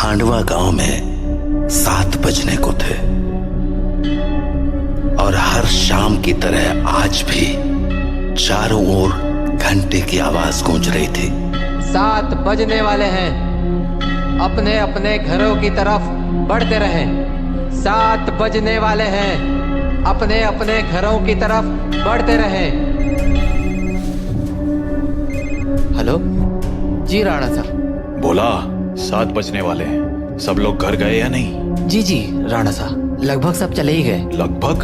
खांडवा गांव में 7 बजने को थे और हर शाम की तरह आज भी चारों ओर घंटे की आवाज गूंज रही थी। 7 बजने वाले हैं, अपने अपने घरों की तरफ बढ़ते रहें। 7 बजने वाले हैं, अपने अपने घरों की तरफ बढ़ते रहें। हेलो जी राणा साहब। बोला 7 बजने वाले हैं, सब लोग घर गए या नहीं? जी राणा साहब, लगभग सब चले ही गए। लगभग?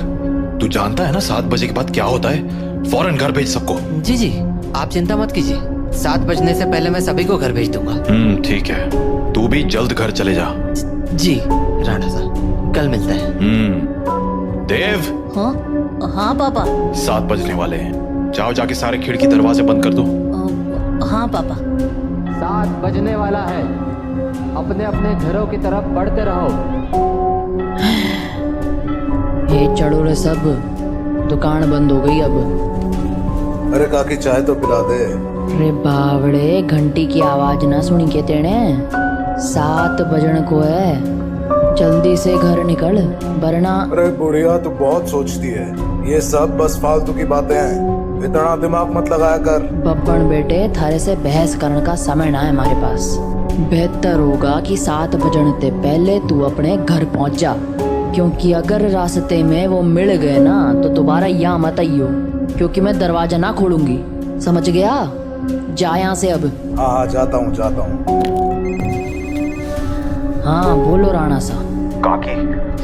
तू जानता है ना 7 बजे के बाद क्या होता है? फौरन घर भेज सबको। जी आप चिंता मत कीजिए, 7 बजने से पहले मैं सभी को घर भेज दूंगा। ठीक है, तू भी जल्द घर चले जा। जी राणा साहब, कल मिलते हैं। देव। हाँ पापा। 7 बजने वाले हैं, जाओ जाके सारे खिड़की दरवाजे बंद कर दो। हाँ पापा। 7 बजने वाला है, अपने अपने घरों की तरफ बढ़ते रहो। ये चढ़ो रे सब, दुकान बंद हो गई अब। अरे काकी चाय तो पिला दे। अरे बावड़े, घंटी की आवाज ना सुनी के तेने? 7 बजने को है, जल्दी से घर निकल वरना। अरे बुढ़िया तू बहुत सोचती है, ये सब बस फालतू की बातें हैं, इतना दिमाग मत लगाया कर। बब्बन बेटे, थारे से बहस करने का समय ना है हमारे पास। बेहतर होगा कि 7 बजने से पहले तू अपने घर पहुंच जा, क्योंकि अगर रास्ते में वो मिल गए ना तो दोबारा यहाँ मत आइयो, क्योंकि मैं दरवाजा ना खोलूंगी, समझ गया? जा यहाँ से अब। हाँ जाता हूँ। हाँ बोलो राणा साहब। काकी,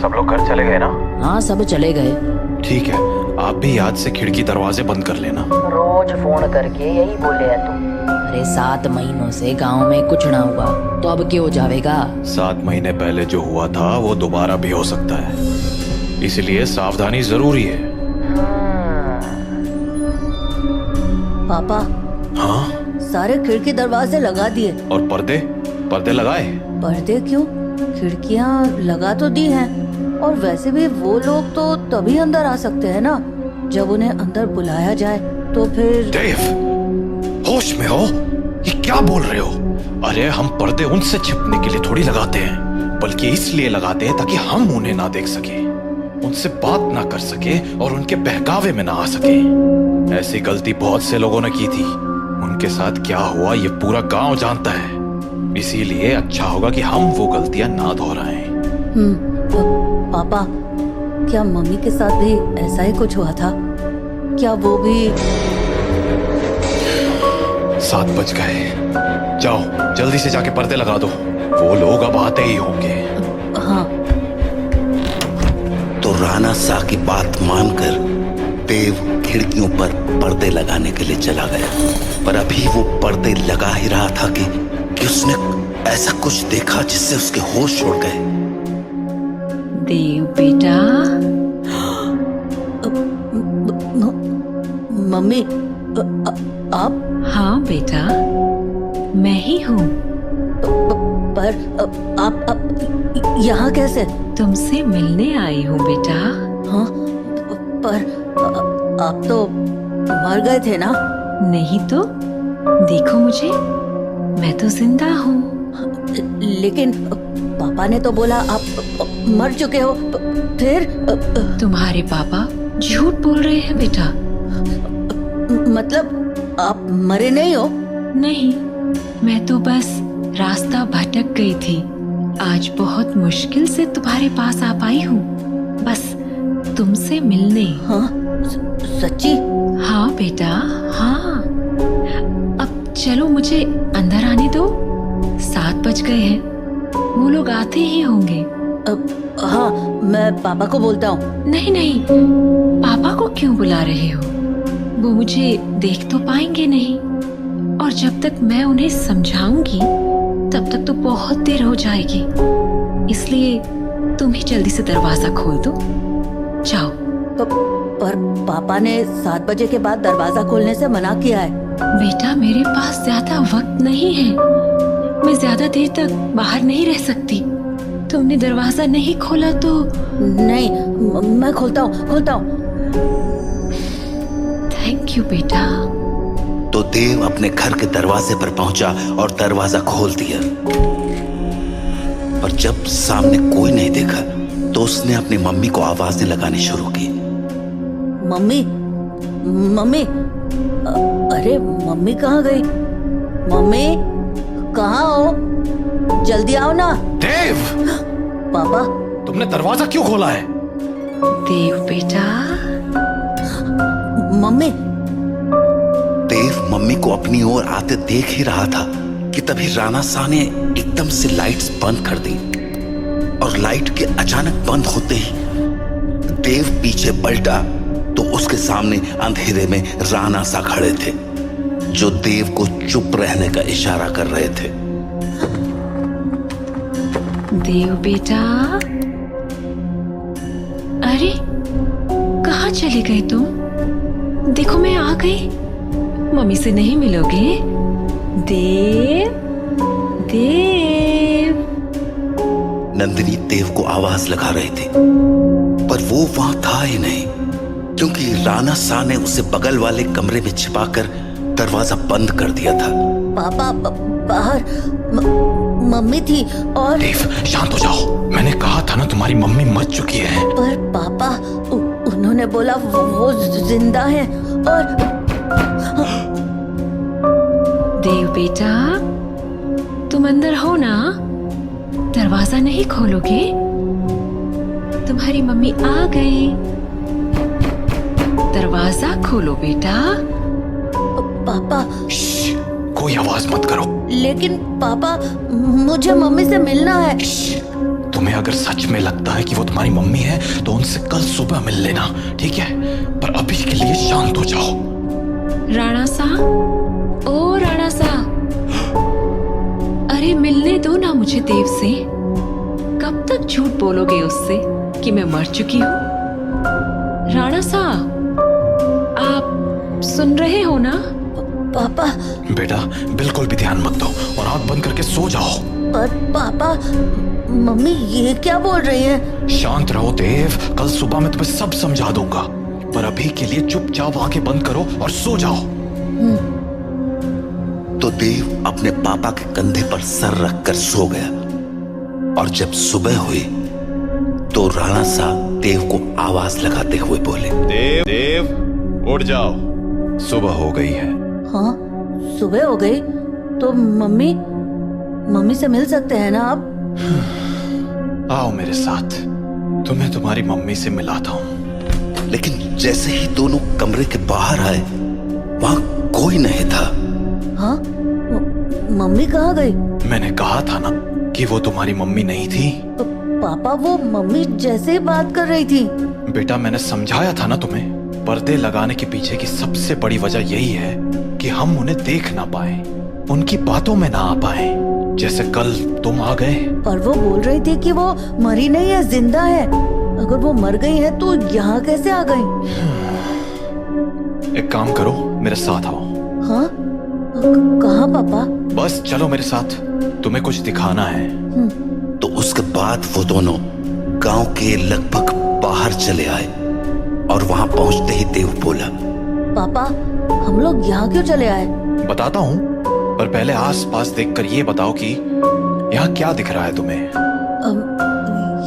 सब लोग घर चले गए ना? हाँ सब चले गए। ठीक है, आप भी याद से खिड़की दरवाजे बंद कर लेना। रोज फोन करके यही बोले है तुम। अरे 7 महीनों से गांव में कुछ ना हुआ तो अब क्यों जाएगा? 7 महीने पहले जो हुआ था वो दोबारा भी हो सकता है, इसलिए सावधानी जरूरी है। पापा। हाँ? सारे खिड़की दरवाजे लगा दिए। और पर्दे लगाए? पर्दे क्यों? खिड़कियां लगा तो दी हैं, और वैसे भी वो लोग तो तभी अंदर आ सकते हैं ना जब उन्हें अंदर बुलाया जाए, तो फिर। देव, होश में हो? ये क्या बोल रहे हो? अरे हम पर्दे उनसे छिपने के लिए थोड़ी लगाते हैं, बल्कि इसलिए लगाते हैं ताकि हम उन्हें ना देख सके, उनसे बात ना कर सके और उनके बहकावे में ना आ सके। ऐसी गलती बहुत से लोगों ने की थी, उनके साथ क्या हुआ ये पूरा गांव जानता है, इसीलिए अच्छा होगा कि हम वो गलतियां ना दोहराएं। पापा, क्या मम्मी के साथ भी ऐसा ही कुछ हुआ था? क्या वो भी? 7 बज गए, जाओ जल्दी से जाके पर्दे लगा दो, वो लोग अब आते ही होंगे। हाँ। तो राणा साह की बात मानकर देव खिड़कियों पर पर्दे लगाने के लिए चला गया, पर अभी वो पर्दे लगा ही रहा था कि उसने ऐसा कुछ देखा जिससे उसके होश उड़ गए। देव बेटा। मम्मी, आप? हाँ बेटा, मैं ही हूँ। पर आप यहाँ कैसे? तुमसे मिलने आई हूँ बेटा। हाँ, पर आप तो मर गए थे ना? नहीं तो, देखो मुझे, मैं तो जिंदा हूँ। लेकिन पापा ने तो बोला आप मर चुके हो, फिर? तुम्हारे पापा झूठ बोल रहे हैं बेटा। मतलब आप मरे नहीं हो? नहीं, मैं तो बस रास्ता भटक गई थी, आज बहुत मुश्किल से तुम्हारे पास आ पाई हूँ, बस तुमसे मिलने। हाँ? सच्ची? हाँ बेटा, हाँ। अब चलो मुझे अंदर आने दो, 7 बज गए हैं, वो लोग आते ही होंगे। हाँ, मैं पापा को बोलता हूँ। नहीं, पापा को क्यों बुला रहे हो? वो मुझे देख तो पाएंगे नहीं, और जब तक मैं उन्हें समझाऊंगी तब तक तो बहुत देर हो जाएगी, इसलिए तुम ही जल्दी से दरवाजा खोल दो, जाओ। पर पापा ने 7 बजे के बाद दरवाजा खोलने से मना किया है। बेटा, मेरे पास ज्यादा वक्त नहीं है, मैं ज्यादा देर तक बाहर नहीं रह सकती। तुमने दरवाजा नहीं खोला तो? नहीं, मैं खोलता हूँ। थैंक यू बेटा। तो देव अपने घर के दरवाजे पर पहुंचा और दरवाजा खोल दिया। पर जब सामने कोई नहीं देखा तो उसने अपनी मम्मी को आवाजें लगानी शुरू की। मम्मी, मम्मी, अरे मम्मी कहाँ गई? मम्मी कहाँ हो? जल्दी आओ ना। देव, पापा, तुमने दरवाजा क्यों खोला है? देव बेटा, मम्मी, देव मम्मी को अपनी ओर आते देख ही रहा था कि तभी राणा शाह ने एकदम से लाइट्स बंद कर दी और लाइट के अचानक बंद होते ही देव पीछे पलटा तो उसके सामने अंधेरे में राणा शाह खड़े थे जो देव को चुप रहने का इशारा कर रहे थे। देव बेटा, अरे कहाँ चले गए तुम? देखो मैं आ गई। मम्मी से नहीं मिलोगे? देव, देव। नंदिनी देव को आवाज लगा रही थी पर वो वहां था ही नहीं क्योंकि राणा शाह ने उसे बगल वाले कमरे में छिपाकर दरवाजा बंद कर दिया था। पापा बाहर मम्मी थी और देव शांत हो जाओ, मैंने कहा था ना तुम्हारी मम्मी मर चुकी है। पर पापा उन्होंने बोला वो जिंदा है और देव बेटा, तुम अंदर हो ना? दरवाजा नहीं खोलोगे? तुम्हारी मम्मी आ गई। दरवाजा खोलो बेटा। पापा। श्श, कोई आवाज मत करो। लेकिन पापा, मुझे मम्मी से मिलना है। तुम्हें अगर सच में लगता है कि वो तुम्हारी मम्मी है तो उनसे कल सुबह मिल लेना, ठीक है? पर अभी के लिए शांत हो जाओ। राणा साह, ओ राणा साह, अरे मिलने दो ना मुझे देव से। कब तक झूठ बोलोगे उससे कि मैं मर चुकी हूँ? राणा साह, आप सुन रहे हो ना? पापा। बेटा बिल्कुल भी ध्यान मत दो और आंख बंद करके सो जाओ। पर पापा, मम्मी ये क्या बोल रही है? शांत रहो देव, कल सुबह मैं तुम्हें सब समझा दूंगा। पर अभी के लिए चुपचाप आंखें बंद करो और सो जाओ। तो देव अपने पापा के कंधे पर सर रखकर सो गया और जब सुबह हुई तो राणा शाह देव को आवाज लगाते हुए बोले, देव, देव उठ जाओ, सुबह हो गई है। हाँ, सुबह हो गई तो मम्मी से मिल सकते हैं ना आप? आओ मेरे साथ, तुम्हें तुम्हारी मम्मी से मिलाता हूँ। लेकिन जैसे ही दोनों कमरे के बाहर आए वहां कोई नहीं था। हाँ? मम्मी कहाँ गई? मैंने कहा था ना कि वो तुम्हारी मम्मी नहीं थी। पापा, वो मम्मी जैसे ही बात कर रही थी। बेटा मैंने समझाया था ना तुम्हें, पर्दे लगाने के पीछे की सबसे बड़ी वजह यही है कि हम उन्हें देख ना पाए, उनकी बातों में ना आ पाए। जैसे कल तुम आ गए। पर वो बोल रही थी कि वो मरी नहीं है, जिंदा है। अगर वो मर गई है तो यहाँ कैसे आ गई? एक काम करो, मेरे साथ आओ। हाँ? कहाँ पापा? बस चलो मेरे साथ, तुम्हें कुछ दिखाना है। तो उसके बाद वो दोनों गांव के लगभग बाहर चले आए और वहां पहुंचते ही देव बोला, पापा, हम लोग यहाँ क्यों चले आए? बताता हूँ, पर पहले आस-पास देखकर ये बताओ कि यहाँ क्या दिख रहा है तुम्हें?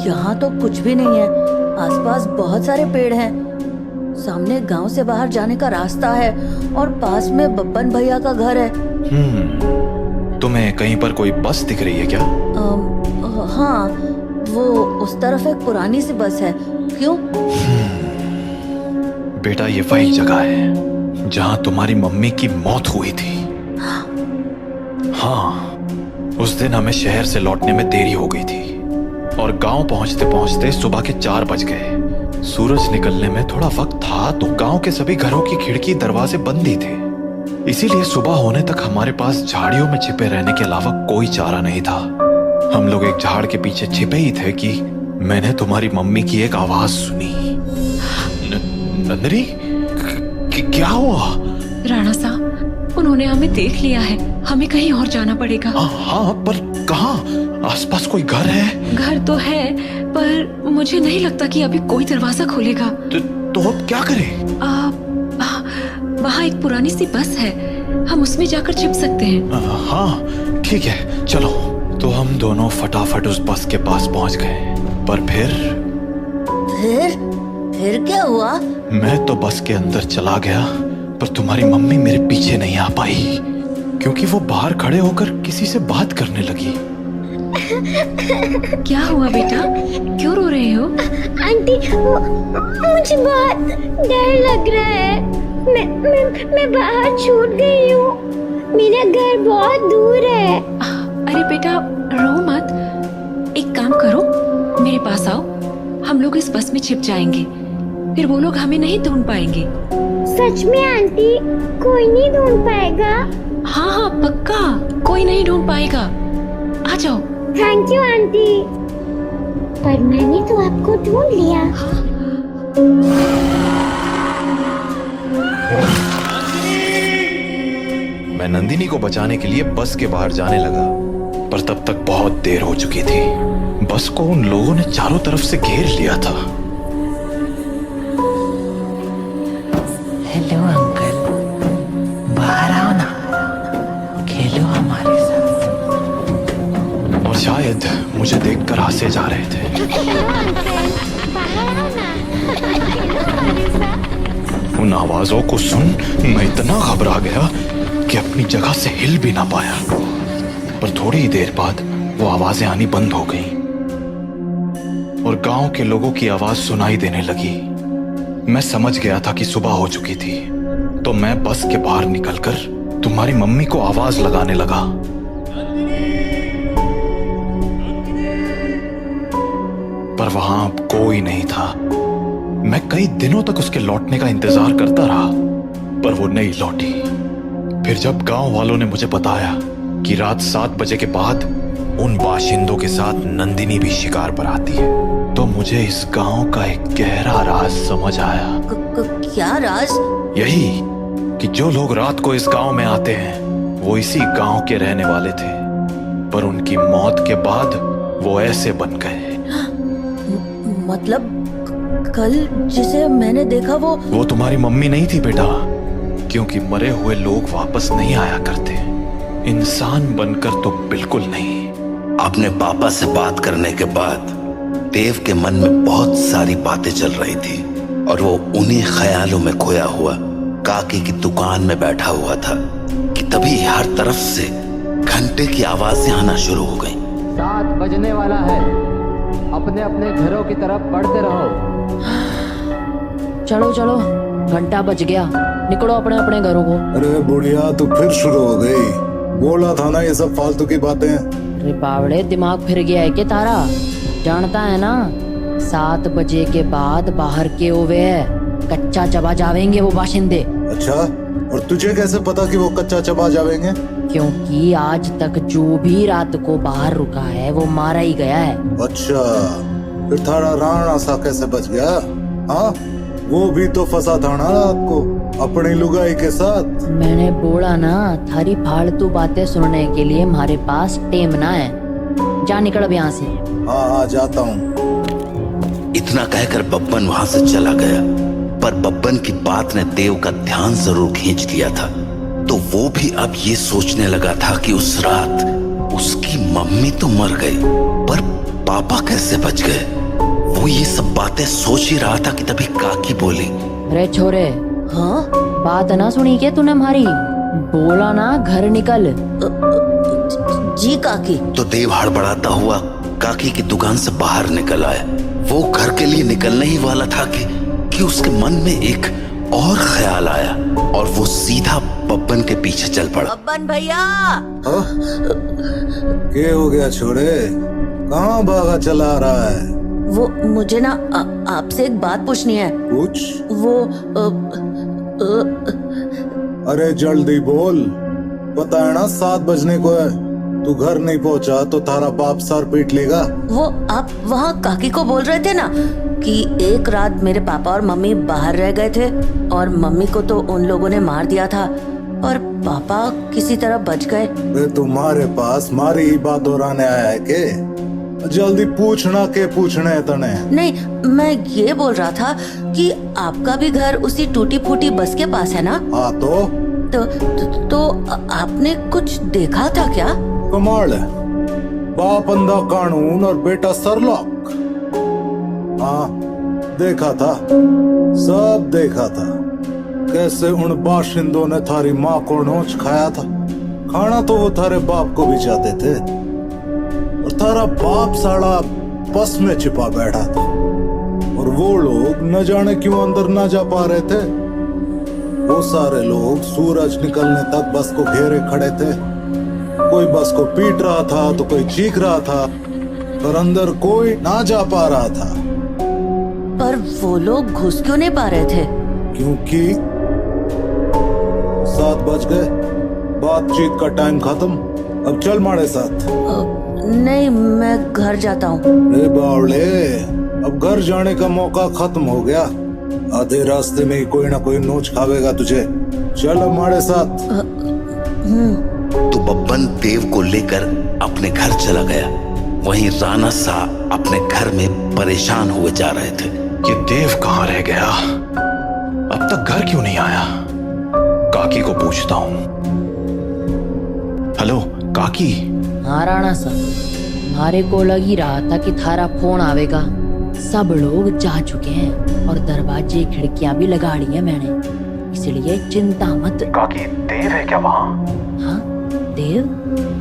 यहाँ तो कुछ भी नहीं है। आसपास बहुत सारे पेड़ हैं। सामने गांव से बाहर जाने का रास्ता है और पास में बब्बन भैया का घर है। तुम्हें कहीं पर कोई बस दिख रही है क्या? हाँ, वो उस तरफ एक पुरानी सी बस है। क्यों? बेटा ये वही जगह है जहाँ तुम्हारी मम्मी की मौत हुई थी। हाँ, उस दिन हमें शहर से लौटने में देरी हो गई थी और गांव पहुंचते पहुंचते सुबह के 4 बज गए। सूरज निकलने में थोड़ा वक्त था तो गांव के सभी घरों की खिड़की दरवाजे बंद ही थे। इसीलिए सुबह होने तक हमारे पास झाड़ियों में छिपे रहने के अलावा कोई चारा नहीं था। हम लोग एक झाड़ के पीछे छिपे ही थे कि मैंने तुम्हारी मम्मी की एक आवाज सुनी। नंदिनी, क्या हुआ? राणा साहब, उन्होंने हमें देख लिया है। हमें कहीं और जाना पड़ेगा। हाँ, पर कहाँ? आसपास कोई घर है? घर तो है, पर मुझे नहीं लगता कि अभी कोई दरवाजा खोलेगा। तो अब क्या करें? वहाँ एक पुरानी सी बस है, हम उसमें जाकर छिप सकते हैं। हाँ ठीक है, चलो तो हम दोनों फटाफट उस बस के पास पहुंच गए। पर फिर क्या हुआ? मैं तो बस के अंदर चला गया, पर तुम्हारी मम्मी मेरे पीछे नहीं आ पाई, क्योंकि वो बाहर खड़े होकर किसी से बात करने लगी। क्या हुआ बेटा, क्यों रो रहे हो? आंटी, मुझे बहुत डर लग रहा है। मैं बाहर छूट गई हूँ। मेरा घर बहुत दूर है। अरे बेटा रो मत, एक काम करो, मेरे पास आओ, हम लोग इस बस में छिप जाएंगे, फिर वो लोग हमें नहीं ढूंढ पाएंगे। सच में आंटी, कोई नहीं ढूंढ पाएगा? हाँ हाँ पक्का, कोई नहीं ढूंढ पाएगा, आ जाओ। Thank you aunty. पर मैंने तो आपको ढूंढ लिया। मैं नंदिनी को बचाने के लिए बस के बाहर जाने लगा, पर तब तक बहुत देर हो चुकी थी। बस को उन लोगों ने चारों तरफ से घेर लिया था। हेलो अंकल, बाहर आओ ना, खेलो हमारे साथ। और शायद मुझे देखकर हंसे जा रहे थे। उन आवाजों को सुन मैं इतना घबरा गया कि अपनी जगह से हिल भी ना पाया। पर थोड़ी ही देर बाद वो आवाजें आनी बंद हो गईं और गांव के लोगों की आवाज सुनाई देने लगी। मैं समझ गया था कि सुबह हो चुकी थी, तो मैं बस के बाहर निकलकर तुम्हारी मम्मी को आवाज लगाने लगा। पर वहां अब कोई नहीं था। मैं कई दिनों तक उसके लौटने का इंतजार करता रहा, पर वो नहीं लौटी। फिर जब गांव वालों ने मुझे बताया कि रात 7 बजे के बाद उन बाशिंदों के साथ नंदिनी भी शिकार पर आती है, तो मुझे इस गांव का एक गहरा राज समझ आया। क्या राज? यही कि जो लोग रात को इस गांव में आते हैं वो इसी गांव के रहने वाले थे, पर उनकी मौत के बाद वो ऐसे बन गए। मतलब कल जिसे मैंने देखा वो तुम्हारी मम्मी नहीं थी बेटा, क्योंकि मरे हुए लोग वापस नहीं आया करते, इंसान बनकर तो बिल्कुल नहीं। अपने पापा से बात करने के बाद देव के मन में बहुत सारी बातें चल रही थी और वो उन्हीं ख्यालों में खोया हुआ काकी की दुकान में बैठा हुआ था कि तभी हर तरफ से घंटे की आवाजें आना शुरू हो गईं। 7 बजने वाला है, अपने अपने घरों की तरफ बढ़ते रहो। चलो चलो, घंटा बज गया, निकलो अपने अपने घरों को। अरे बुढ़िया, तू फिर शुरू हो गई। बोला था ना ये सब फालतू की बातें। अरे बावड़े, दिमाग फिर गया है क्या तारा? जानता है ना, 7 बजे के बाद बाहर के ओवे है, कच्चा चबा जावेंगे वो बाशिंदे। अच्छा, और तुझे कैसे पता कि वो कच्चा चबा जावेंगे? क्योंकि आज तक जो भी रात को बाहर रुका है वो मारा ही गया है। अच्छा, फिर थारा राणा सा कैसे बच गया? हाँ, वो भी तो फंसा था ना रात को अपनी लुगाई के साथ। मैंने बोला ना, थारी फालतू बातें सुनने के लिए हमारे पास टेम ना है। जा निकल अब यहाँ से। हाँ हाँ, जाता हूँ। इतना कहकर बब्बन वहां से चला गया, पर बब्बन की बात ने देव का ध्यान जरूर खींच लिया था। तो वो भी अब ये सोचने लगा था कि उस रात उसकी मम्मी तो मर गई, पर पापा कैसे बच गए। वो ये सब बातें सोच ही रहा था कि तभी काकी बोली, अरे छोरे, हाँ? बात ना सुनी क्या तूने हमारी? बोला ना घर निकल। जी काकी। तो देव हड़बड़ाता हुआ काकी की दुकान से बाहर निकल आया। वो घर के लिए निकलने ही वाला था कि उसके मन में एक और ख्याल आया और वो सीधा बब्बन के पीछे चल पड़ा। बब्बन भैया! हाँ? क्या हो गया छोरे? कहाँ भागा चला रहा है? वो मुझे ना आपसे एक बात पूछनी है। पूछ। वो अरे जल्दी बोल, पता है ना 7 बजने को है। तू घर नहीं पहुंचा तो तारा बाप सर पीट लेगा। वो आप वहाँ काकी को बोल रहे थे ना कि एक रात मेरे पापा और मम्मी बाहर रह गए थे और मम्मी को तो उन लोगों ने मार दिया था और पापा किसी तरह बच गए। वे तुम्हारे पास मारी ही बात दोहराने आया है के? जल्दी पूछना के पूछने तने। नहीं, मैं ये बोल रहा था कि आपका भी घर उसी टूटी फूटी बस के पास है ना? हाँ तो आपने कुछ देखा था क्या? कमाल है, बाप अंधा कानून और बेटा सरलॉक। हाँ, देखा था, सब देखा था कैसे उन बाशिंदों ने थारी माँ को नोच खाया था। खाना तो वो थारे बाप को भी चाहते थे, और थारा बाप साला बस में छिपा बैठा था, और वो लोग न जाने क्यों अंदर ना जा पा रहे थे। वो सारे लोग सूरज निकलने तक बस को घेरे खड़े थे। कोई बस को पीट रहा था तो कोई चीख रहा था, पर अंदर कोई ना जा पा रहा था। पर वो लोग घुस क्यों नहीं पा रहे थे? क्योंकि 7 बज गए, बातचीत का टाइम खत्म। अब चल हमारे साथ। नहीं, मैं घर जाता हूँ। रे बावले, अब घर जाने का मौका खत्म हो गया। आधे रास्ते में ही कोई ना कोई नोच खावेगा तुझे। चल हमारे साथ। तो बब्बन देव को लेकर अपने घर चला गया। वहीं राणा सा अपने घर में परेशान हुए जा रहे थे। ये देव कहाँ रह गया? अब तक घर क्यों नहीं आया? काकी को पूछता हूँ। हेलो काकी। हाँ राणा सा, हमारे को लग ही रहा था कि थारा फोन आवेगा। सब लोग जा चुके हैं और दरवाजे खिड़कियां भी लगा ली है मैंने, इसलिए चिंता मत। काकी, देव है क्या वहाँ? हाँ देव,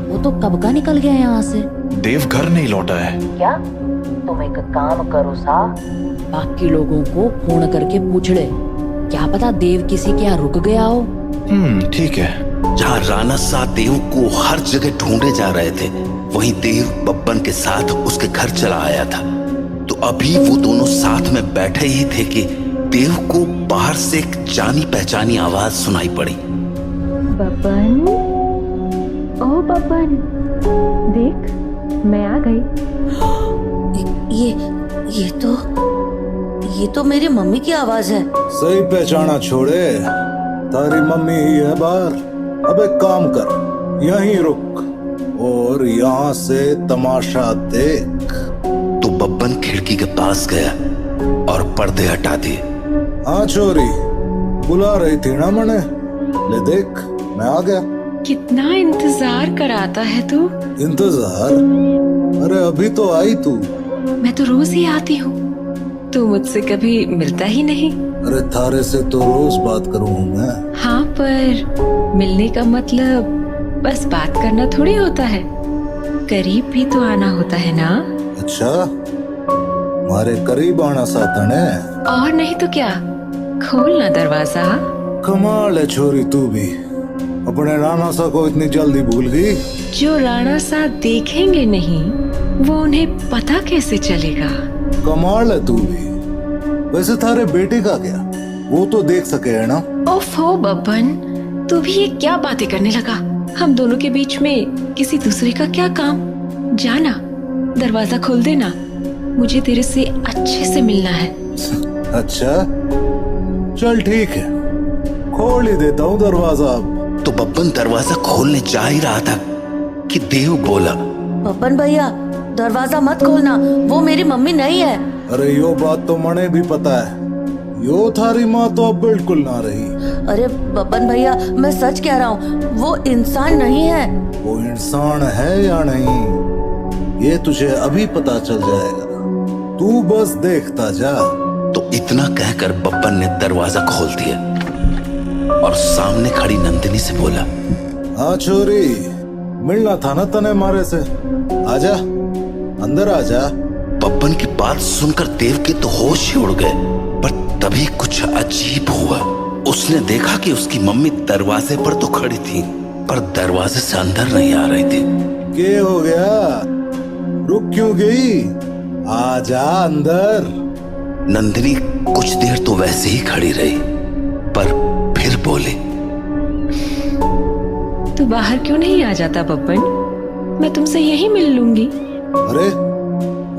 वो तो कब का निकल गया यहाँ से। देव घर नहीं लौटा है क्या? तुम एक काम करो सा, बाकी लोगों को फोन करके पूछ ले, क्या पता देव किसी के यहाँ रुक गया हो। ठीक है। जहाँ राणा सा देव को हर जगह ढूंढे जा रहे थे, वहीं देव बब्बन के साथ उसके घर चला आया था। तो अभी वो दोनों साथ में बैठे ही थे कि देव को बाहर से एक जानी पहचानी आवाज सुनाई पड़ी। बब्बन, ओ बब्बन, देख मैं आ गई। ये तो मेरी मम्मी की आवाज है। सही पहचाना छोड़े, तारी मम्मी ही है बाहर। अब एक काम कर, यहीं रुक और यहाँ से तमाशा देख। तो बब्बन खिड़की के पास गया और पर्दे हटा दिए। हाँ चोरी, बुला रही थी ना मने? ले देख, मैं आ गया। कितना इंतजार कराता है तू। इंतजार? अरे अभी तो आई तू। मैं तो रोज ही आती हूँ, तू मुझसे कभी मिलता ही नहीं। अरे थारे से तो रोज बात करूँ मैं। हाँ, पर मिलने का मतलब बस बात करना थोड़ी होता है, करीब भी तो आना होता है ना। अच्छा, हमारे करीब आना साथन है। और नहीं तो क्या, खोलना दरवाजा। कमाल है छोरी, तू भी अपने राणा सा को इतनी जल्दी भूल गई। जो राणा सा देखेंगे नहीं, वो उन्हें पता कैसे चलेगा। कमाल है तू भी। वैसे थारे बेटे का क्या, वो तो देख सके है ना। ओफो बब्बन, तू भी ये क्या बातें करने लगा। हम दोनों के बीच में किसी दूसरे का क्या काम। जाना, दरवाजा खोल देना, मुझे तेरे से अच्छे से मिलना है। अच्छा चल ठीक है, खोल ही देता हूँ दरवाजा। अब तो बब्बन दरवाजा खोलने जा ही रहा था कि देव बोला, बब्बन भैया दरवाजा मत खोलना, वो मेरी मम्मी नहीं है। अरे यो बात तो मने भी पता है, यो थारी माँ तो अब बिल्कुल ना रही। अरे बब्बन भैया, मैं सच कह रहा हूँ, वो इंसान नहीं है। वो इंसान है या नहीं, ये तुझे अभी पता चल जाएगा, तू बस देखता जा। तो इतना कहकर बब्बन ने दरवाजा खोल दिया और सामने खड़ी नंदिनी से बोला, हाँ छोरी, मिलना था ना तने मारे से, आजा अंदर आजा। बब्बन की बात सुनकर देव के तो होश ही उड़ गए, पर तभी कुछ अजीब हुआ। उसने देखा कि उसकी मम्मी दरवाजे पर तो खड़ी थी, पर दरवाजे से अंदर नहीं आ रही थी। क्या हो गया, रुक क्यों गई? आजा अंदर। नंदिनी कुछ देर तो वैसे ही खड़ी रही, पर फिर बोली, तू बाहर क्यों नहीं आ जाता बब्बन, मैं तुमसे यहीं मिल लूंगी। अरे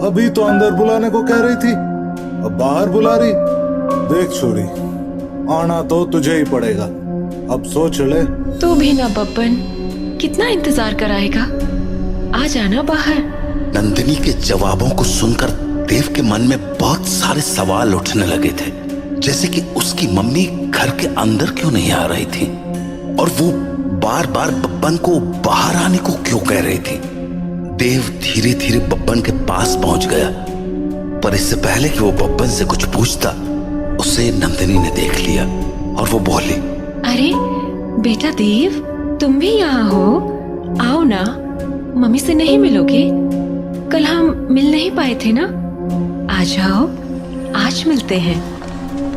अभी तो अंदर बुलाने को कह रही थी, अब बाहर बुला रही। देख छोरी, आना तो तुझे ही पड़ेगा, अब सोच ले। तू भी ना बब्बन, कितना इंतजार कराएगा, आ जाना बाहर। नंदिनी के जवाबों को सुनकर देव के मन में बहुत सारे सवाल उठने लगे थे, जैसे कि उसकी मम्मी घर के अंदर क्यों नहीं आ रही थी, और वो बार बार बब्बन को बाहर आने को क्यों कह रही थी। देव धीरे धीरे बब्बन के पास पहुंच गया, पर इससे पहले कि वो बब्बन से कुछ पूछता, उसे नंदिनी ने देख लिया और वो बोली, अरे बेटा देव, तुम भी यहाँ हो? आओ ना, मम्मी से नहीं मिलोगे? कल हम मिल नहीं पाए थे ना? आ जाओ, आज मिलते हैं।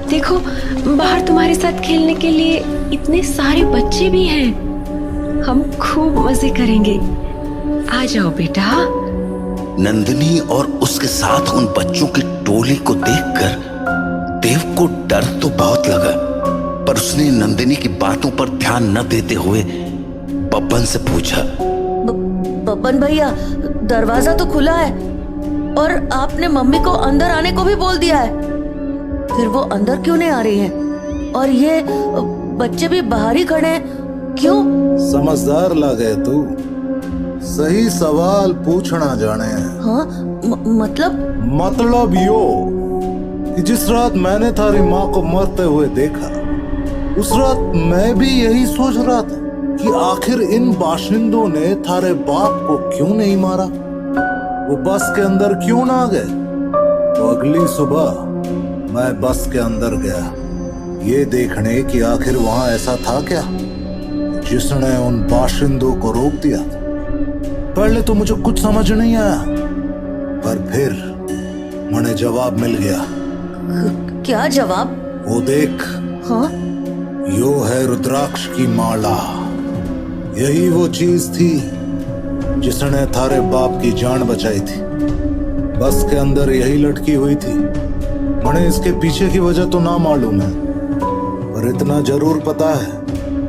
देखो, बाहर तुम्हारे साथ खेलने के लिए इतने सारे बच्चे भी हैं। हम खूब मजे करेंगे। आ जाओ बेटा। नंदिनी और उसके साथ उन बच्चों की टोली को देखकर देव को डर तो बहुत लगा, पर उसने नंदिनी की बातों पर ध्यान न देते हुए बब्बन से पूछा, बब्बन भैया, दरवाजा तो खुला है और आपने मम्मी को अंदर आने को भी बोल दिया है, फिर वो अंदर क्यों नहीं आ रही हैं? और ये बच्चे भी बाहर ही खड़े हैं, क्यों? समझदार लगे तू, सही सवाल पूछना जाने। हाँ, मतलब यो कि जिस रात मैंने थारी माँ को मरते हुए देखा, उस रात मैं भी यही सोच रहा था कि आखिर इन बाशिंदों ने थारे बाप को क्यों नहीं मारा, वो बस के अंदर क्यों ना गए। तो अगली सुबह मैं बस के अंदर गया, ये देखने कि आखिर वहां ऐसा था क्या जिसने उन बाशिंदों को रोक दिया। पहले तो मुझे कुछ समझ नहीं आया, पर फिर मुझे जवाब मिल गया। क्या जवाब? वो देख। हाँ? यो है रुद्राक्ष की माला। यही वो चीज थी जिसने थारे बाप की जान बचाई थी। बस के अंदर यही लटकी हुई थी। मुझे इसके पीछे की वजह तो ना मालूम है, पर इतना जरूर पता है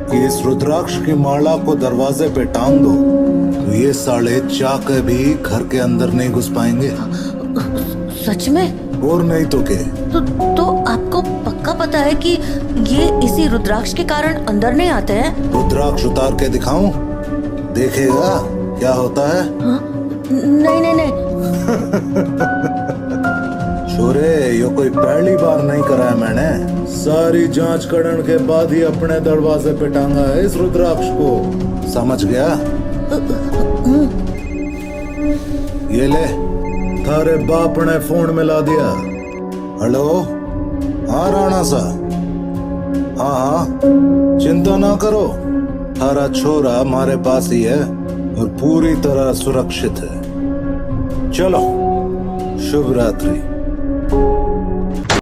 कि इस रुद्राक्ष की माला को दरवाजे पे टांग दो तो ये साले चाके भी घर के अंदर नहीं घुस पाएंगे। सच में? और नहीं तो क्या? तो आपको पक्का पता है कि ये इसी रुद्राक्ष के कारण अंदर नहीं आते हैं? रुद्राक्ष उतार के दिखाऊं? देखेगा क्या होता है? हाँ? नहीं नहीं नहीं। छोरे, यो कोई पहली बार नहीं करा है मैंने। सारी जांच करने के बाद ही अपने दरवाजे पे टांगा है इस रुद्राक्ष को, समझ गया? ये ले, थारे बाप ने फोन मिला दिया। हेलो, हाँ राणा सा, हाँ हाँ, चिंता ना करो, थारा छोरा हमारे पास ही है और पूरी तरह सुरक्षित है। चलो, शुभ रात्रि।